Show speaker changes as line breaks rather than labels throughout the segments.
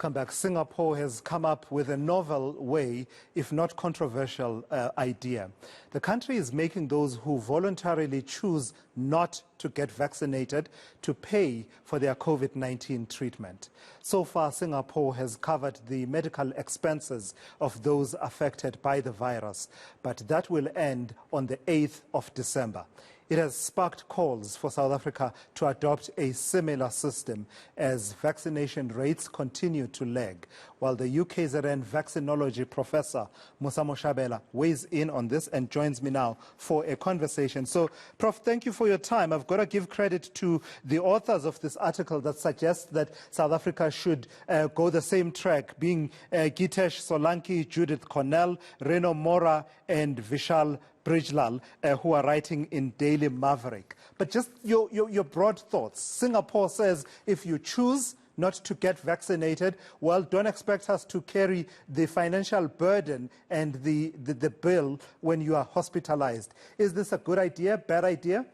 Come back. Singapore has come up with a novel way, if not controversial, idea. The country is making those who voluntarily choose not to get vaccinated to pay for their COVID-19 treatment. So far, Singapore has covered the medical expenses of those affected by the virus, but that will end on the 8th of December. It has sparked calls for South Africa to adopt a similar system as vaccination rates continue to lag, while the UKZN Vaccinology professor, Moshabela, weighs in on this and joins me now for a conversation. So, Prof, thank you for your time. I've got to give credit to the authors of this article that suggests that South Africa should go the same track, being Gitesh Solanki, Judith Cornell, Reno Mora, and Vishal Brijlal, who are writing in Daily Maverick. But just your broad thoughts. Singapore says if you choose not to get vaccinated, well, don't expect us to carry the financial burden and the bill when you are hospitalized. Is this a good idea, bad idea?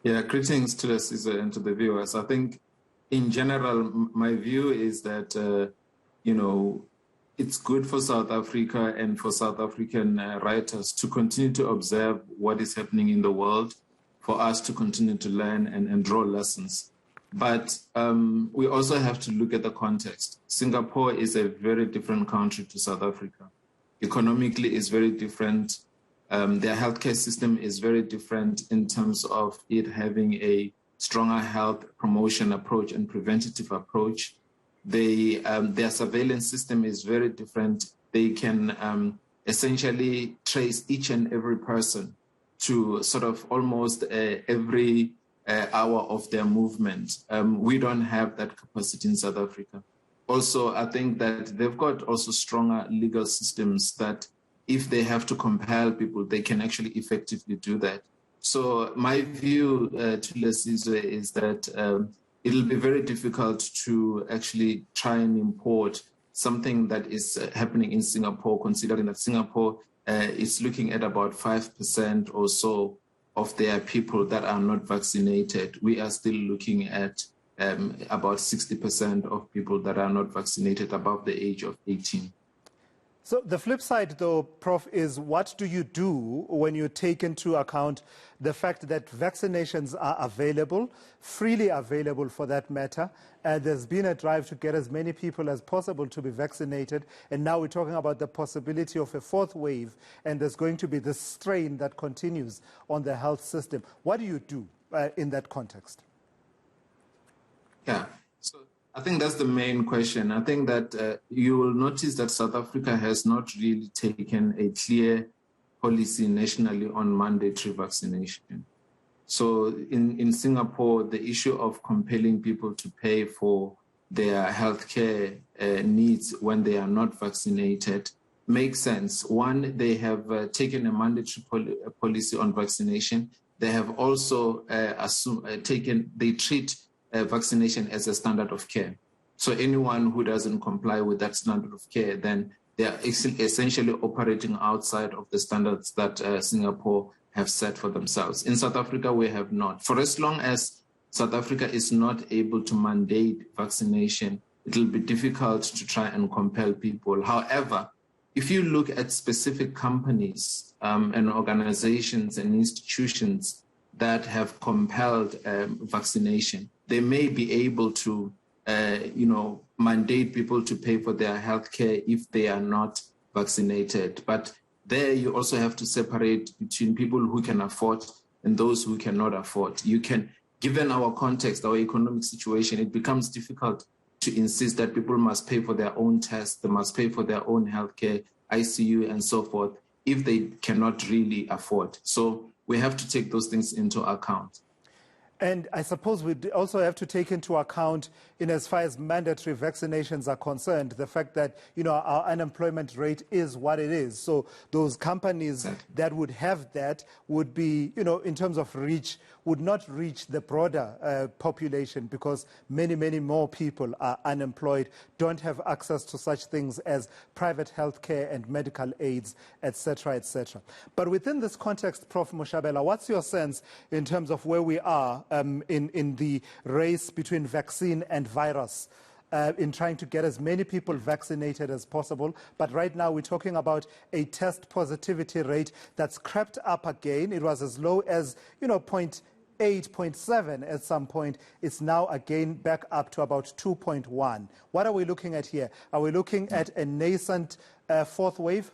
Yeah, greetings to the Caesar and to the viewers. I think in general, my view is that, it's good for South Africa and for South African writers to continue to observe what is happening in the world, for us to continue to learn and draw lessons. But we also have to look at the context. Singapore is a very different country to South Africa. Economically, it's very different. Their healthcare system is very different in terms of it having a stronger health promotion approach and preventative approach. Their surveillance system is very different. They can essentially trace each and every person to sort of almost every hour of their movement. We don't have that capacity in South Africa. Also, I think that they've got also stronger legal systems that if they have to compel people, they can actually effectively do that. So my view to Lesizwe is that it'll be very difficult to actually try and import something that is happening in Singapore, considering that Singapore is looking at about 5% or so of their people that are not vaccinated. We are still looking at about 60% of people that are not vaccinated above the age of 18.
So the flip side, though, Prof, is what do you do when you take into account the fact that vaccinations are available, freely available for that matter, and there's been a drive to get as many people as possible to be vaccinated, and now we're talking about the possibility of a fourth wave, and there's going to be this strain that continues on the health system. What do you do in that context?
Yeah. I think that's the main question. I think that you will notice that South Africa has not really taken a clear policy nationally on mandatory vaccination. So in Singapore, the issue of compelling people to pay for their healthcare needs when they are not vaccinated makes sense. One, they have taken a mandatory policy on vaccination. They have also they treat vaccination as a standard of care. So anyone who doesn't comply with that standard of care, then they are essentially operating outside of the standards that Singapore have set for themselves. In South Africa, we have not. For as long as South Africa is not able to mandate vaccination, it will be difficult to try and compel people. However, if you look at specific companies and organizations and institutions that have compelled vaccination, they may be able to, mandate people to pay for their health care if they are not vaccinated. But there you also have to separate between people who can afford and those who cannot afford. Given our context, our economic situation, it becomes difficult to insist that people must pay for their own tests, they must pay for their own healthcare, ICU, and so forth, if they cannot really afford. So we have to take those things into account.
And I suppose we also have to take into account, in as far as mandatory vaccinations are concerned, the fact that, our unemployment rate is what it is. So those companies that would have that would be, in terms of reach, would not reach the broader population because many, many more people are unemployed, don't have access to such things as private health care and medical aids, etc., etc. But within this context, Prof. Moshabela, what's your sense in terms of where we are in the race between vaccine and virus. In trying to get as many people vaccinated as possible. But right now we're talking about a test positivity rate that's crept up again. It was as low as, 0.8, 0.7 at some point. It's now again back up to about 2.1. What are we looking at here? Are we looking at a nascent fourth wave?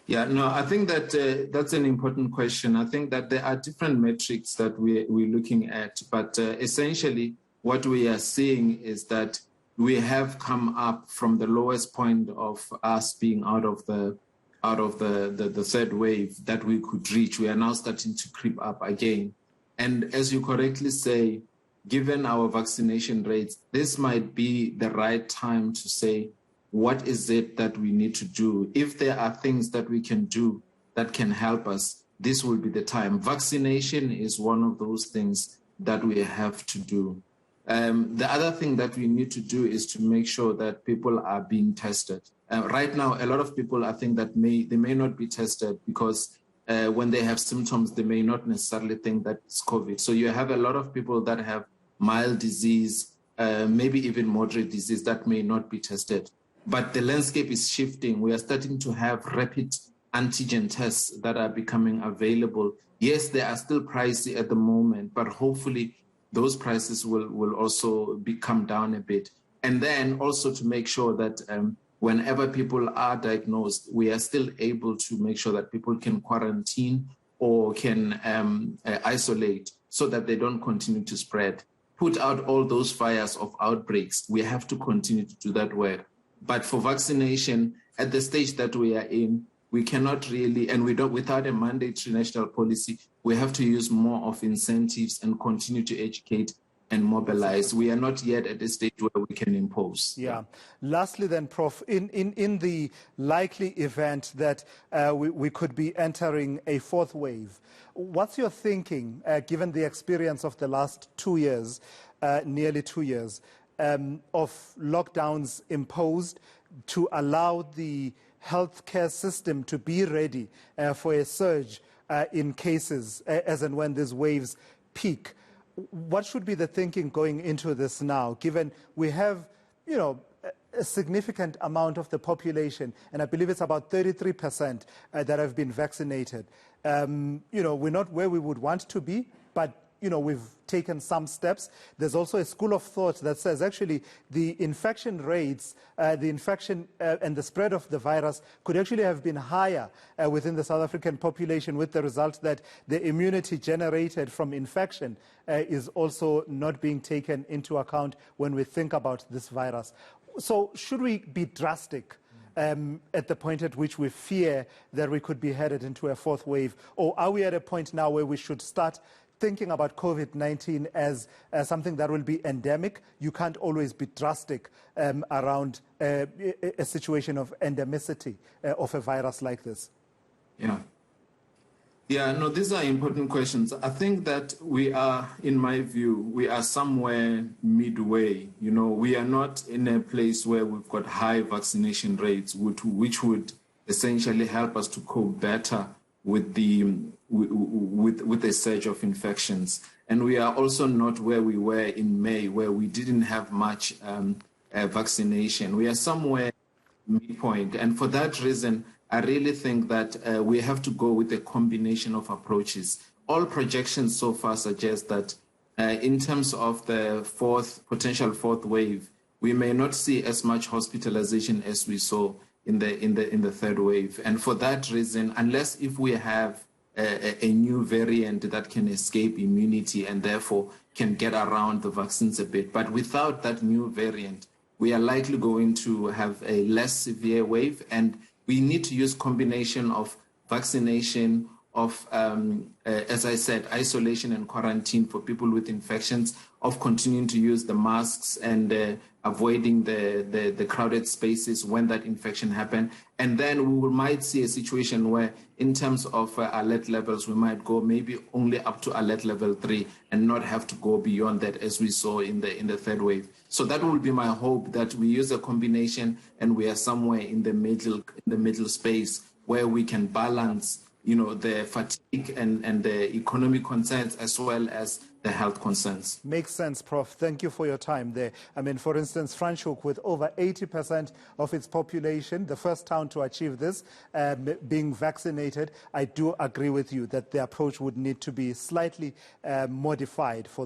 Yeah, no, I think that that's an important question. I think that there are different metrics that we're looking at, but essentially what we are seeing is that we have come up from the lowest point of us being out of the third wave that we could reach. We are now starting to creep up again. And as you correctly say, given our vaccination rates, this might be the right time to say, what is it that we need to do? If there are things that we can do that can help us, this will be the time. Vaccination is one of those things that we have to do. The other thing that we need to do is to make sure that people are being tested. Right now, a lot of people, I think that they may not be tested because when they have symptoms, they may not necessarily think that it's COVID. So you have a lot of people that have mild disease, maybe even moderate disease that may not be tested. But the landscape is shifting. We are starting to have rapid antigen tests that are becoming available. Yes, they are still pricey at the moment, but hopefully those prices will also come down a bit. And then also to make sure that whenever people are diagnosed, we are still able to make sure that people can quarantine or can isolate so that they don't continue to spread. Put out all those fires of outbreaks. We have to continue to do that work. But for vaccination, at the stage that we are in, we cannot really, and we don't, without a mandatory national policy, we have to use more of incentives and continue to educate and mobilize. We are not yet at the stage where we can impose.
Yeah. Lastly then, Prof, in the likely event that we could be entering a fourth wave, what's your thinking, given the experience of the last 2 years, nearly 2 years, of lockdowns imposed to allow the healthcare system to be ready for a surge in cases as and when these waves peak? What should be the thinking going into this now, given we have, a significant amount of the population, and I believe it's about 33% that have been vaccinated. We're not where we would want to be, but we've taken some steps. There's also a school of thought that says actually the infection rates, the infection and the spread of the virus could actually have been higher within the South African population, with the result that the immunity generated from infection is also not being taken into account when we think about this virus. So should we be drastic at the point at which we fear that we could be headed into a fourth wave? Or are we at a point now where we should start thinking about COVID-19 as something that will be endemic? You can't always be drastic around a situation of endemicity of a virus like this.
Yeah, no, these are important questions. I think that we are, in my view, we are somewhere midway. We are not in a place where we've got high vaccination rates, which would essentially help us to cope better with the surge of infections. And we are also not where we were in May, where we didn't have much vaccination. We are somewhere midpoint. And for that reason, I really think that we have to go with a combination of approaches. All projections so far suggest that in terms of the potential fourth wave, we may not see as much hospitalization as we saw in the third wave. And for that reason, unless if we have a new variant that can escape immunity and therefore can get around the vaccines a bit, but without that new variant, we are likely going to have a less severe wave, and we need to use combination of vaccination, of, as I said, isolation and quarantine for people with infections, of continuing to use the masks and avoiding the crowded spaces when that infection happens. And then we might see a situation where, in terms of alert levels, we might go maybe only up to alert level 3 and not have to go beyond that, as we saw in the third wave. So that will be my hope, that we use a combination and we are somewhere in the middle space where we can balance the fatigue and the economic concerns as well as the health concerns.
Makes sense, Prof. Thank you for your time there. I mean, for instance, Franschhoek, with over 80% of its population, the first town to achieve this, being vaccinated, I do agree with you that the approach would need to be slightly modified for